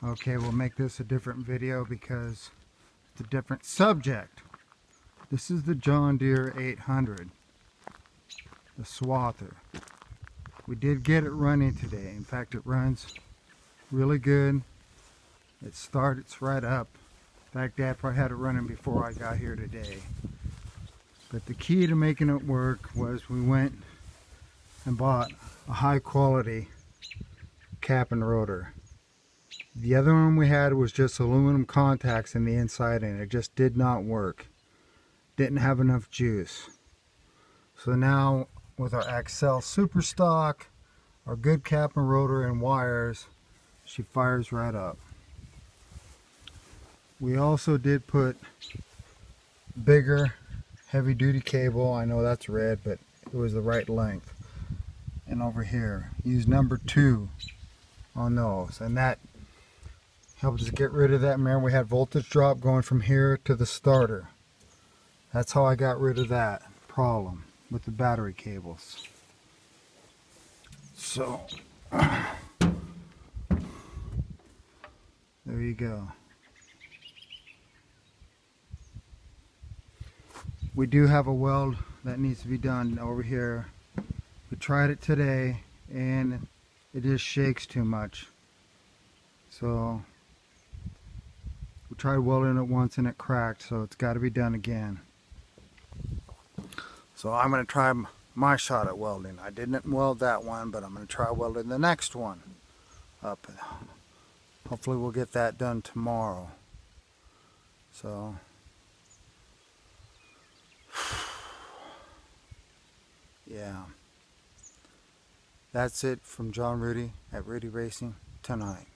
Okay, we'll make this a different video because it's a different subject. This is the John Deere 800, the swather. We did get it running today. In fact, it runs really good. It starts right up. In fact, Dad probably had it running before I got here today. But the key to making it work was we went and bought a high quality cap and rotor. The other one we had was just aluminum contacts in the inside and it just did not work. Didn't have enough juice. So now with our Excel Super Stock, our good cap and rotor and wires, she fires right up. We also did put bigger heavy duty cable. I know that's red, but it was the right length. And over here, use number 2 on those, and that helped us get rid of that. Remember, we had voltage drop going from here to the starter. That's how I got rid of that problem with the battery cables. So there you go. We do have a weld that needs to be done over here. We tried it today and it just shakes too much. So we tried welding it once and it cracked, so it's got to be done again. So I'm going to try my shot at welding. I didn't weld that one, but I'm going to try welding the next one up. Hopefully we'll get that done tomorrow. So yeah, that's it from John Rudy at Rudy Racing tonight.